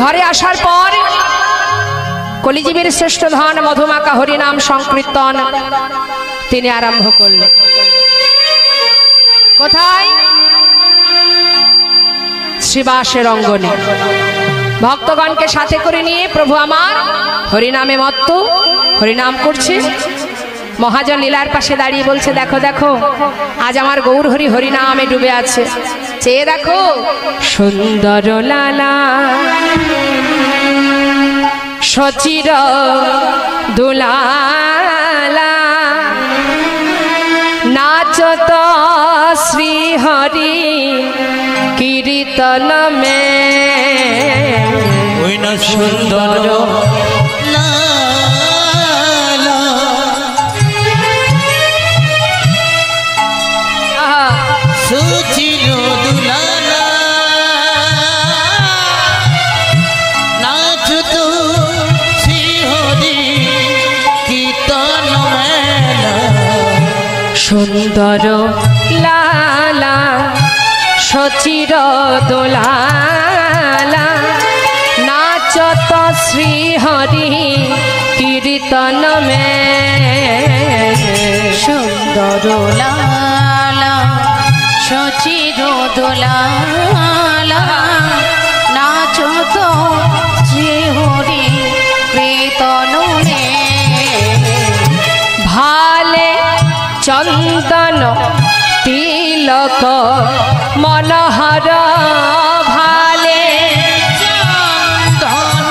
ঘরে আসার পর কলিজীবের শ্রেষ্ঠ ধন মধুমাকা হরিনাম সংকীর্তন তিনি আরম্ভ করলেন। কোথায়? শ্রীবাসের অঙ্গনে ভক্তগণকে সাথে করে নিয়ে প্রভু আমার হরিনামে মত্ত হরিনাম করছে। মহাজন লীলার পাশে দাঁড়িয়ে বলছে, দেখো দেখো আজ আমার গৌর হরি হরিনামে ডুবে আছে, চেয়ে দেখো সুন্দর লালা সচির দুলালা নাচত শ্রী হরি কীর্তন মে সুন্দর সুন্দর লালা সচির দোলালা নাচত শ্রী হরি কীর্তন মে সুন্দর লালা সচির দোলালা নাচত শ্রী হরি কীর্তন মে ভালে চন্দন তিলক মনোহর ভালে চন্দন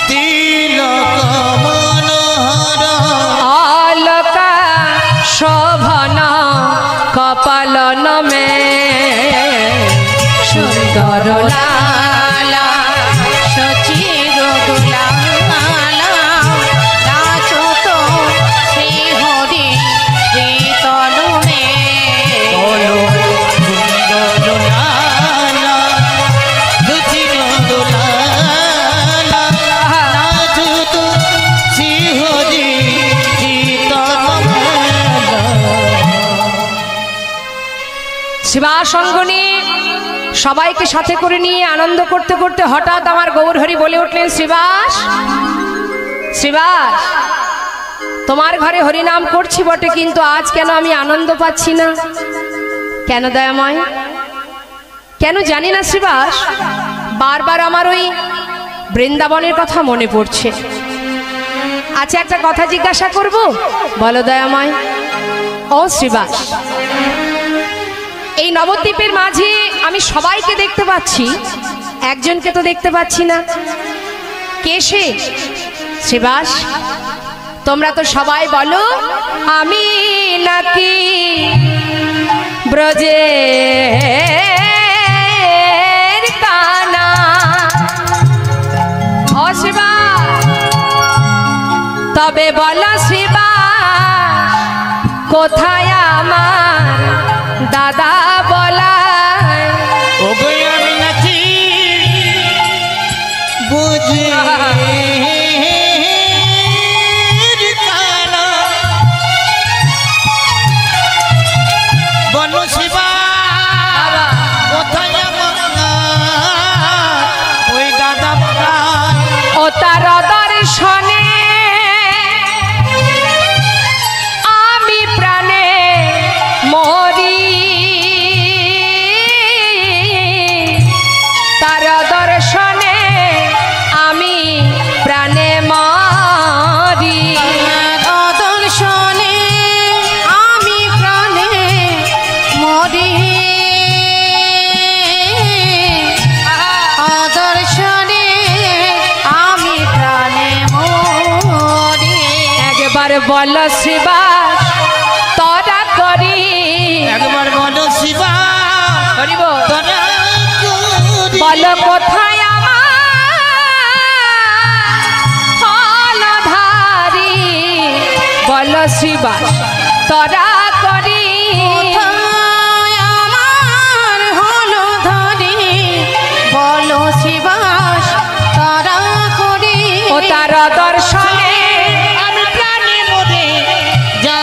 তিলক মনোহর অলকা শোভন কপালন মে সুন্দর লালা সচির দোলালা নাচত শ্রী হরি কীর্তন মে সুন্দর লালা সচির দোলালা নাচত শ্রী হরি কীর্তন মে। শিবাসঙ্গনে সবাইকে সাথে করে নিয়ে আনন্দ করতে করতে হঠাৎ আমার গৌর হরি বলে উঠলেন, শ্রীবাস শ্রীবাস তোমার ঘরে হরিনাম করছি বটে, কিন্তু আজ কেন আমি আনন্দ পাচ্ছি না? কেন দয়াময়? কেন জানি না শ্রীবাস, বারবার আমার ওই বৃন্দাবনের কথা মনে পড়ছে। আচ্ছা একটা কথা জিজ্ঞাসা করব, বলো দয়াময়। ও শ্রীবাস, এই নবদ্বীপের মাঝে আমি সবাইকে দেখতে পাচ্ছি, একজনকে তো দেখতে পাচ্ছি না, কে সে? শ্রীবাস তোমরা তো সবাই বলো আমি নাকি ব্রজের কানা। ও শ্রীবাস তবে বলো শ্রীবাস কোথায় আমার দাদা বলায়? ওগো আমি নাকি বুঝি কানা বলো শিবা কোথায় আমার ওই দাদা বলায়? ও তার দর্শনে আমি প্রাণে মরি, তার দর্শনে আমি প্রাণে মরি, দর্শনে আমি প্রাণে মরি, দর্শনে আমি প্রাণে মরি। একবার বল শিবাস তরা করি, একবার বলো শিবা করিব তোরা করি। বল কোথায় আমার হলধারি, বল শিবাস তরা করি, কোথায় আমার হলো ধরি, বলো শিবাস তারা করি। ও তার দর্শনে আমি প্রাণে মরে যা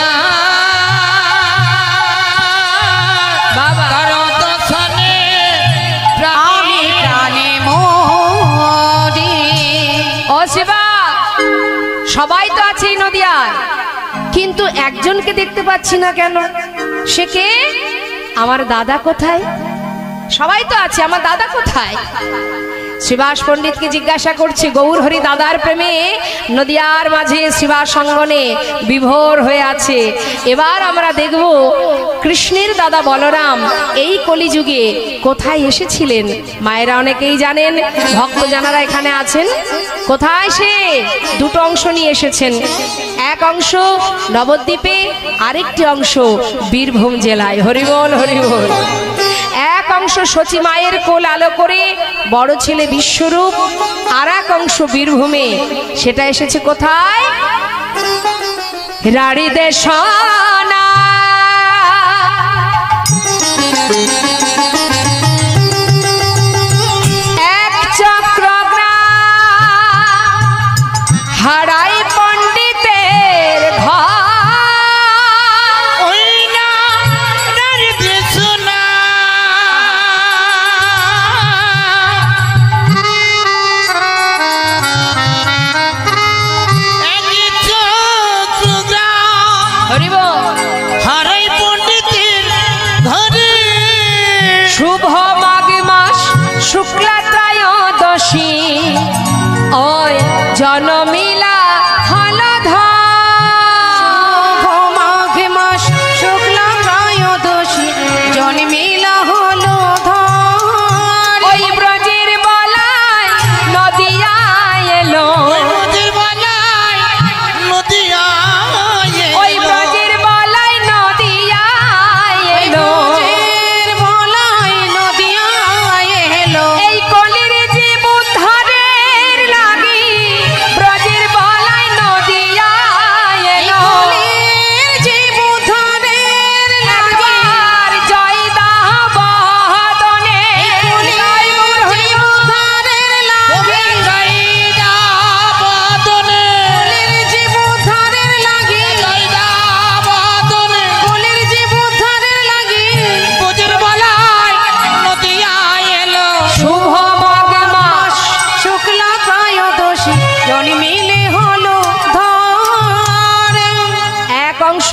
বাবা, তার দর্শনে সবাই তো আছে এই নদিয়ায়, কিন্তু একজনকে দেখতে পাচ্ছি না কেন? সে কে? আমার দাদা কোথায়? সবাই তো আছে, আমার দাদা কোথায়? শ্রীবাস পণ্ডিতকে জিজ্ঞাসা করছে। গৌরহরি দাদার প্রেমে নদিয়ার মাঝে শ্রীবাস অঙ্গনে বিভোর হয়ে আছে। এবার আমরা দেখব কৃষ্ণের দাদা বলরাম এই কলিযুগে কোথায় এসেছিলেন। মায়েরা অনেকেই জানেন, ভক্তজনেরা এখানে আছেন। কোথায় সে? দুটো অংশ নিয়ে এসেছেন। এক অংশ নবদ্বীপে, আরেকটি অংশ বীরভূম জেলায়। হরিবল হরিবল। এক অংশ সচী মায়ের কোল আলো করে বড় ছেলে বিশ্বরূপ, আর এক অংশ বীরভূমে। সেটা এসেছে কোথায়? রাড়ি দেশনা। এক চক্রগ্রাম হারাই পণ্ডিতের ঘর। শুভ মাঘ মাস শুক্লা ত্রয়োদশী, ওই জনমিলা হলধর। মাঘ মাস শুক্লা ত্রয়োদশী জন্মিলা হলধর। ওই ব্রজের বলায় নদিয়া এলো, ওই ব্রজের বলায় নদিয়া এলো। এই কলির জীব উদ্ধারের লাগি ব্রজের বলায় নদিয়া এলো। একবার জয় দাবদনে, শুভ মাঘ মাস শুক্লা ত্রয়োদশী জন্মিলে হলো ধর। এক অংশ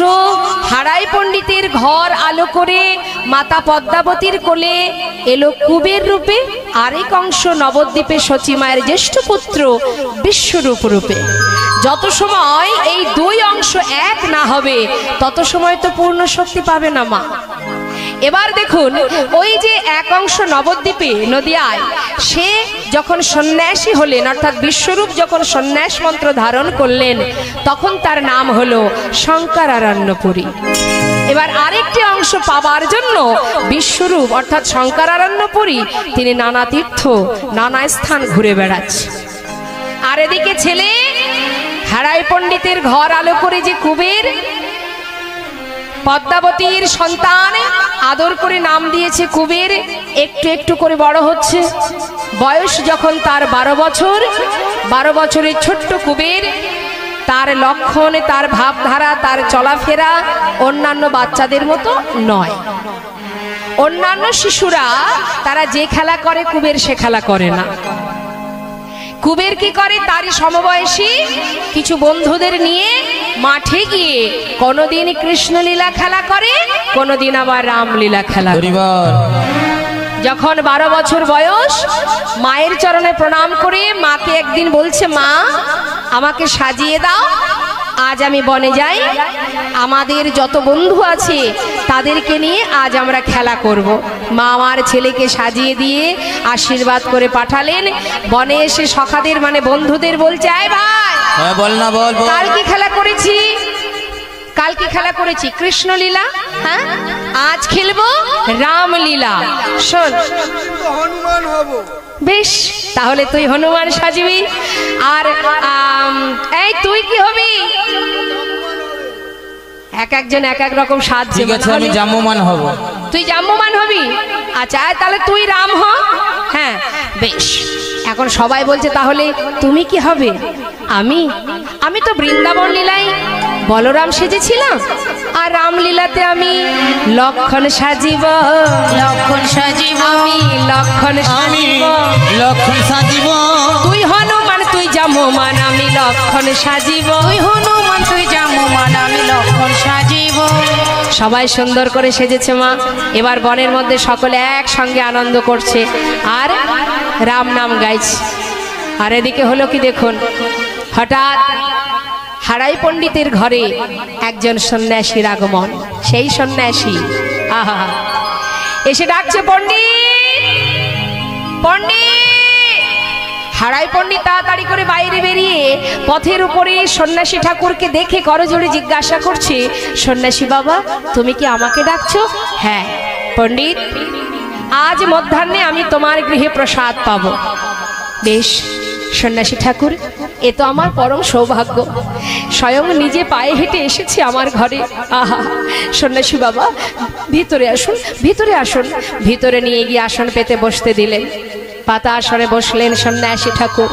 হারাই পণ্ডিতের ঘর আলো করে মাতা পদ্মাবতীর কোলে এলো কুবের রূপে, আরেক অংশ নবদ্বীপে সচী মায়ের জ্যেষ্ঠ পুত্র বিশ্বরূপ রূপে। যত সময় এই দুই অংশ এক না হবে তত সময় তো পূর্ণ শক্তি পাবে না মা। এবার দেখুন, ওই যে এক অংশ নবদ্বীপে নদিয়ায়, সে যখন সন্ন্যাসী হলেন, অর্থাৎ বিশ্বরূপ যখন সন্ন্যাস মন্ত্র ধারণ করলেন, তখন তার নাম হলো শঙ্করারণ্যপুরী। এবার আরেকটি অংশ পাবার জন্য বিশ্বরূপ অর্থাৎ শঙ্করারণ্যপুরী তিনি নানা তীর্থ নানা স্থান ঘুরে বেড়াচ্ছে। আর এদিকে ছেলে হারাই পণ্ডিতের ঘর আলো করে যে কুবের, পদ্মাবতীর সন্তান, আদর করে নাম দিয়েছে কুবের, একটু একটু করে বড় হচ্ছে। বয়স যখন তার 12 বছর, 12 বছরের ছোট্ট কুবের, তার লক্ষণ, তার ভাবধারা, তার চলাফেরা অন্যান্য বাচ্চাদের মতো নয়। অন্যান্য শিশুরা তারা যে খেলা করে কুবের সে খেলা করে না। কুবের কি করে? তারই সমবয়সী কিছু বন্ধুদের নিয়ে মাঠে গিয়ে কোনোদিন কৃষ্ণলীলা খেলা করে, কোনোদিন আবার রামলীলা খেলা করে। যখন 12 বছর বয়স, মায়ের চরণে প্রণাম করে মাকে একদিন বলছে, মা আমাকে সাজিয়ে দাও, আজ আমি বনে যাই, আমাদের যত বন্ধু আছে তাদেরকে নিয়ে আজ আমরা খেলা করব। মা আমার ছেলেকে সাজিয়ে দিয়ে আশীর্বাদ করে পাঠালেন। বনে এসে সখাদের মানে বন্ধুদের বলছে, আয় ভাই, বল না বল। কাল কি খেলা করেছি? কাল কি খেলা করেছি? কৃষ্ণলীলা। হ্যাঁ, আজ খেলবো রামলীলা। শোন, হনুমান হব। বেশ, তাহলে তুই হনুমান সাজবি। আর এই তুই কি হবি? এক একজন এক এক রকম সাজ। ঠিক আছে, আমি জাম্বমান হব। তুই জাম্বমান হবি? আচ্ছা, তাহলে তুই রাম হ। হ্যাঁ বেশ। এখন সবাই বলছে, তাহলে তুমি কি হবে? আমি তো বৃন্দাবন লীলায় বলরাম সেজেছিলাম, আর রামলীলাতে আমি লক্ষণ সাজিব। লক্ষণ সাজিব, আমি লক্ষণ সাজিব। লক্ষণ সাজিব। তুই হনুমান, তুই জাম্বমান। জামমান আমি লক্ষণ সাজিব। তুই হনুমান তুই জামমান আমি লক্ষণ সাজিব। সবাই সুন্দর করে সেজেছে মা। এবার বনের মধ্যে সকলে একসঙ্গে আনন্দ করছে আর রাম নাম গাইছে। আর এদিকে হলো কি দেখুন, হঠাৎ হারাই পণ্ডিতের ঘরে একজন সন্ন্যাসীর আগমন। সেই সন্ন্যাসী আহা এসে ডাকছে, পণ্ডিত পণ্ডিত। হারাই পণ্ডিত তাড়াতাড়ি করে বাইরে বেরিয়ে পথের উপরে সন্ন্যাসী ঠাকুরকে দেখে করজোড়ে জিজ্ঞাসা করছে, সন্ন্যাসী বাবা তুমি কি আমাকে ডাকছো? হ্যাঁ পণ্ডিত, আজ মধ্যাহ্নে আমি তোমার গৃহে প্রসাদ পাবো। বেশ সন্ন্যাসী ঠাকুর, এ তো আমার পরম সৌভাগ্য, স্বয়ং নিজে পায়ে হেঁটে এসেছি আমার ঘরে। আহা সন্ন্যাসী বাবা ভিতরে আসুন, ভিতরে আসুন। ভিতরে নিয়ে গিয়ে আসন পেতে বসতে দিলেন। পাতা আসনে বসলেন সন্ন্যাসী ঠাকুর।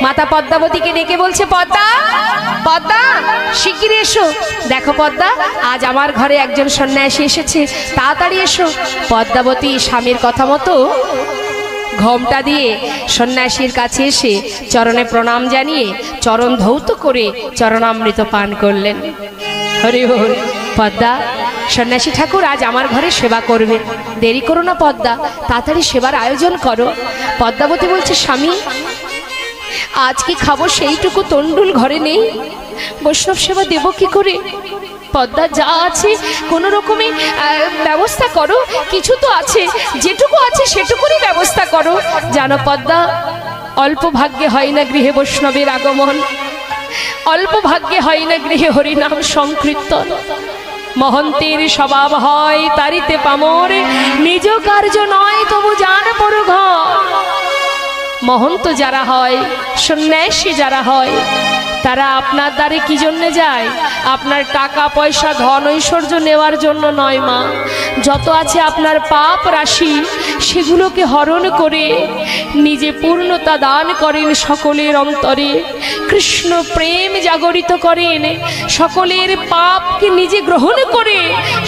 মাতা পদ্মাবতীকে ডেকে বলছে, পদ্মা পদ্মা শিগগিরি এসো। দেখো পদ্মা, আজ আমার ঘরে একজন সন্ন্যাসী এসেছে, তাড়াতাড়ি এসো। পদ্মাবতী স্বামীর কথা মতো ঘোমটা দিয়ে সন্ন্যাসীর কাছে এসে চরণে প্রণাম জানিয়ে চরণ ধৌত করে চরণামৃত পান করলেন। হরি বল। পদ্মা, সন্ন্যাসী ঠাকুর আজ আমার ঘরে সেবা করবে, দেরি করো না পদ্মা, তাড়াতাড়ি সেবার আয়োজন করো। পদ্মাবতী বলছে, স্বামী আজ কি খাবো সেইটুকু তন্ডুল ঘরে নেই, বৈষ্ণব সেবা দেব কি করে? পদ্মা যা আছে কোনো রকমে ব্যবস্থা করো, কিছু তো আছে, যেটুকু আছে সেটুকুরই ব্যবস্থা করো। জানো পদ্মা, অল্প ভাগ্যে হয় না গৃহে বৈষ্ণবের আগমন, অল্প ভাগ্যে হয় না গৃহে হরিনাম সংকীর্তন। মহন্তের স্বভাব হয় তারিতে পামর, নিজ কার্য নয় তবু জান পর ঘর। মহন্ত যারা হয়, সন্ন্যাসী যারা হয়, তারা আপনার দ্বারে কি জন্য যায়? আপনার টাকা পয়সা ধন ঐশ্বর্য নেওয়ার জন্য নয় মা। যত আছে আপনার পাপ রাশি সেগুলোকে হরণ করে নিজে পূর্ণতা দান করেন সকলের অন্তরে, কৃষ্ণ প্রেম জাগরিত করেন, সকলের পাপকে নিজে গ্রহণ করে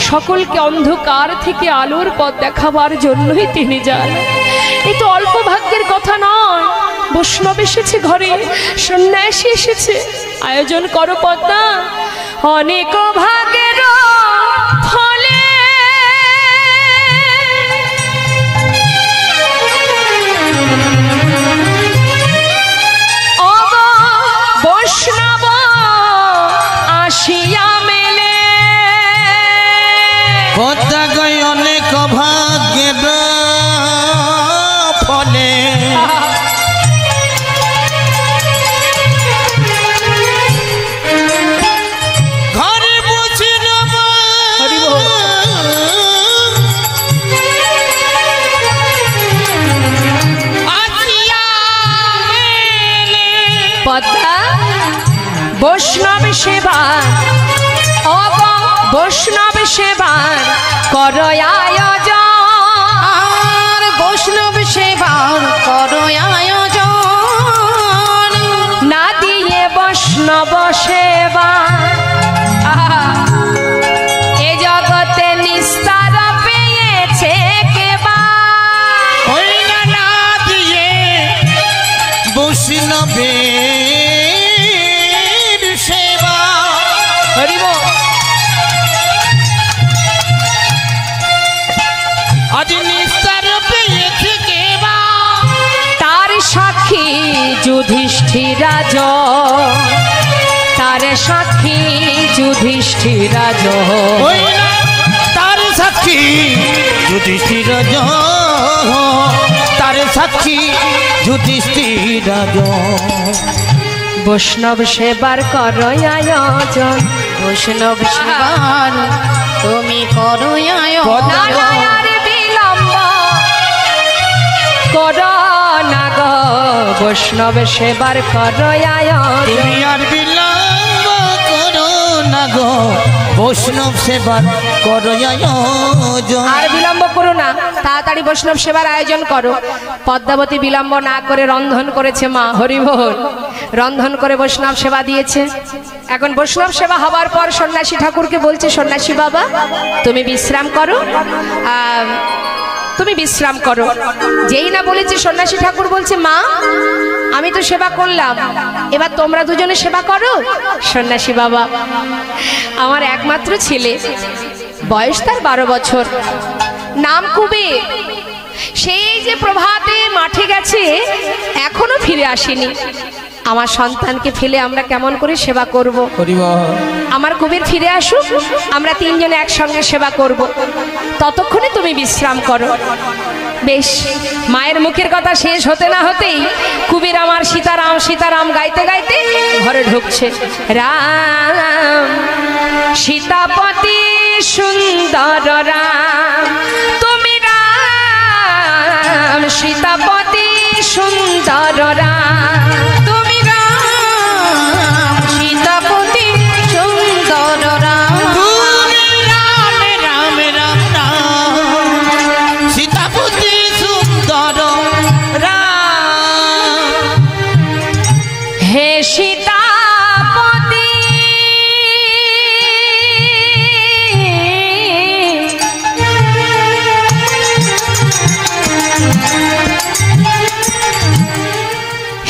সকলকে অন্ধকার থেকে আলোর পথ দেখাবার জন্যই তিনি যান। এ তো অল্প ভাগ্যের কথা নয়। বৈষ্ণব এসেছে ঘরে, সন্ন্যাসী এসেছে, আয়োজন করো পদ্মা। অনেক ভাগের ফলে বৈষ্ণব আসিয়া মেলে। পদ্মা গই অনেক ভাগ্যের ফলে, ঘরে বসে পদ্মা বৈষ্ণব সেবা, বৈষ্ণব সেবার করো আয়োজন। আর বৈষ্ণব সেবার করো আয়োজন, না দিয়ে বৈষ্ণব সেবা এ জগতে নিস্তার পেয়েছে কেবা। ওই না দিয়ে বৈষ্ণবের সেবা। হরিব আজ নিস্তার পেয়েছে কেবা, তার সাক্ষী যুধিষ্ঠির রাজ, তার সাক্ষী যুধিষ্ঠির রাজ। ওই না তার সাক্ষী যুধিষ্ঠির রাজ, তার সাক্ষী যুধিষ্ঠির রাজ। বৈষ্ণব সেবার করো আয়োজন, বৈষ্ণব সেবার তুমি করো আয়োজন। নারায়ণ বিলম্ব করো না গো, বৈষ্ণব সেবার করো আয়োজন। তুমি আর বিলম্ব করো না গো, বৈষ্ণব সেবার করো আয়োজন। আর বিলম্ব করো না, তাড়াতাড়ি বৈষ্ণব সেবার আয়োজন করো। পদ্মাবতী বিলম্ব না করে রন্ধন করেছে মা। হরিবোল। রন্ধন করে বৈষ্ণব সেবা দিয়েছে। এখন বৈষ্ণব সেবা হবার পর সন্ন্যাসী ঠাকুরকে বলছে, সন্ন্যাসী বাবা তুমি বিশ্রাম করো, তুমি বিশ্রাম করো। যেই না বলেছে সন্ন্যাসী ঠাকুর বলছে, মা আমি তো সেবা করলাম, এবার তোমরা দুজনে সেবা করো। সন্ন্যাসী বাবা, আমার একমাত্র ছেলে, বয়স তার 12 বছর, নাম কুবের। সেই যে প্রভাতে মাঠে গেছে, এখনো ফিরে আসেনি। আমার সন্তানকে ফেলে আমরা কেমন করে সেবা করব? আমার কুবের ফিরে আসুক, আমরা তিনজনে একসঙ্গে সেবা করব। ততক্ষণে তুমি বিশ্রাম করো। বেশ, মায়ের মুখের কথা শেষ হতে না হতেই কুবের আমার সীতারাম সীতারাম গাইতে গাইতে ঘরে ঢুকছে। রাম সীতাপতি সুন্দর রাম, তুমি রাম সীতাপতি সুন্দর রাম, তুমি রাম সীতাপতি সুন্দর রাম, তুমি রাম রাম রাম রাম সীতাপতি সুন্দর রাম। হে সীতাপতি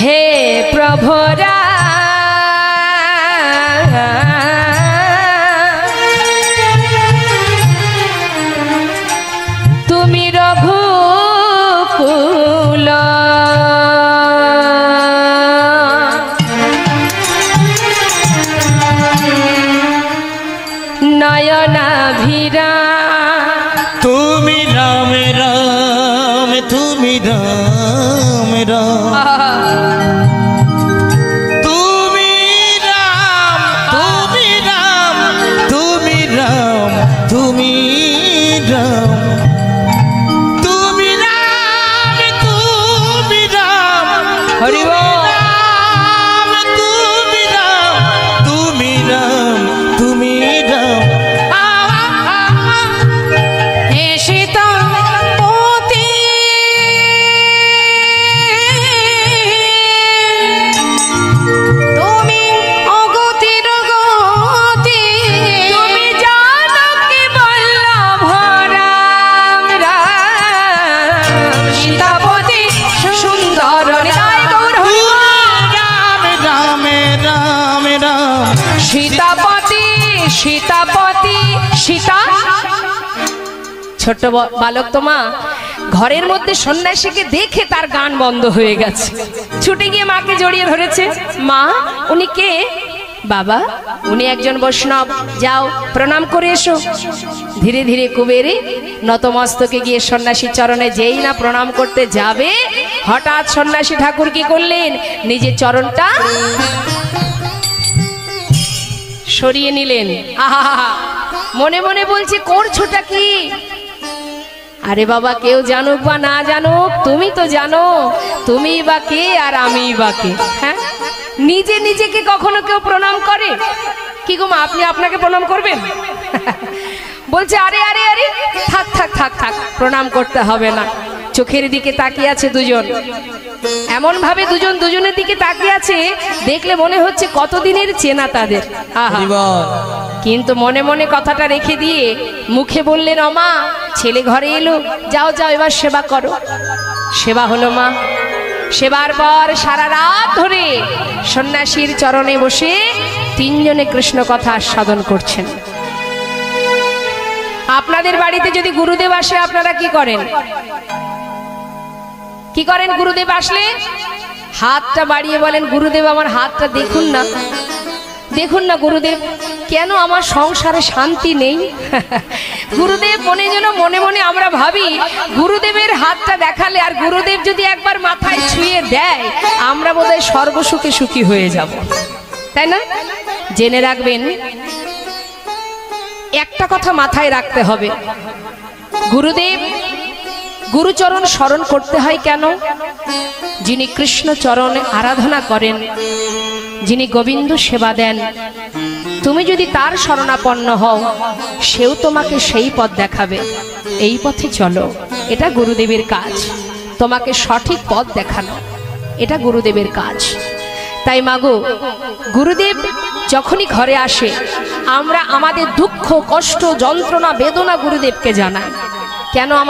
হে প্রভু তুমি রঘুকুল নয়নাভিরা, তুমি রাম রাম তুমি রাম রাম তুমি রাম তুমি রাম তুমি রাম তুমি রাম তুমি রাম তুমি রাম হরি বল। রাম তুমি রাম তুমি রাম তুমি রাম। হে সীতাপতি তুমি অগতির গতি, তুমি জানকী বল্লভ রাম রাম সীতাপতি সুন্দর নিতাই গৌর হরি বল। রাম রাম রাম রাম সীতাপতি সীতাপতি সীতা। ছোট্ট বালক তোমা ঘরের মধ্যে সন্ন্যাসীকে দেখে তার গান বন্ধ হয়ে গেছে, ছুটে গিয়ে মাকে জড়িয়ে ধরেছে। মা, উনি কে? বাবা, উনি একজন বৈষ্ণব, যাও প্রণাম করে এসো। ধীরে ধীরে কুবেরে নতমস্তকে গিয়ে সন্ন্যাসীর চরণে যেই না প্রণাম করতে যাবে, হঠাৎ সন্ন্যাসী ঠাকুর কি করলেন, নিজের চরণটা সরিয়ে নিলেন। আহা, মনে মনে বলছে করছোটা কি? আরে বাবা, কেউ জানুক বা না জানুক, তুমি তো জানো তুমি বা কে আর আমি বা কে। হ্যাঁ, নিজে নিজেকে কখনো কেউ প্রণাম করে কি গো মা? আপনি আপনাকে প্রণাম করবেন? বলছে আরে আরে আরে থাক থাক থাক থাক, প্রণাম করতে হবে না। চোখের দিকে তাকিয়ে আছে দুজন, এমন ভাবে দুজন দুজনের দিকে তাকিয়ে আছে, দেখলে মনে হচ্ছে কতদিনের চেনা তাদের। আহা, কিন্তু মনে মনে কথাটা রেখে দিয়ে মুখে বললেন, অমা ছেলে ঘরে এলো, যাও যাও এবার সেবা করো। সেবা হলো মা। সেবার পর সারা রাত ধরে সন্ন্যাসীর চরণে বসে তিনজনে কৃষ্ণ কথা আস্বাদন করছেন। আপনাদের বাড়িতে যদি গুরুদেব আসে আপনারা কি করেন? কি করেন? গুরুদেব আসলে হাতটা বাড়িয়ে বলেন, গুরুদেব আমার হাতটা দেখুন না, দেখুন না গুরুদেব, কেন আমার সংসারে শান্তি নেই। গুরুদেব মনে যেন মনে মনে আমরা ভাবি গুরুদেবের হাতটা দেখালে আর গুরুদেব যদি একবার মাথায় ছুঁয়ে দেয়, আমরা বোধহয় সর্বসুখে সুখী হয়ে যাব, তাই না? জেনে রাখবেন, একটা কথা মাথায় রাখতে হবে, গুরুদেব গুরুচরণ স্মরণ করতে হয় কেন? যিনি কৃষ্ণ চরণে আরাধনা করেন, যিনি গোবিন্দ সেবা দেন, তুমি যদি তার শরণাপন্ন হও, সেও তোমাকে সেই পথ দেখাবে, এই পথে চলো। এটা গুরুদেবের কাজ, তোমাকে সঠিক পথ দেখানো, এটা গুরুদেবের কাজ। তাই মাগো, গুরুদেব যখনই ঘরে আসে আমরা আমাদের দুঃখ কষ্ট যন্ত্রণা বেদনা গুরুদেবকে জানাই। কেন? আমার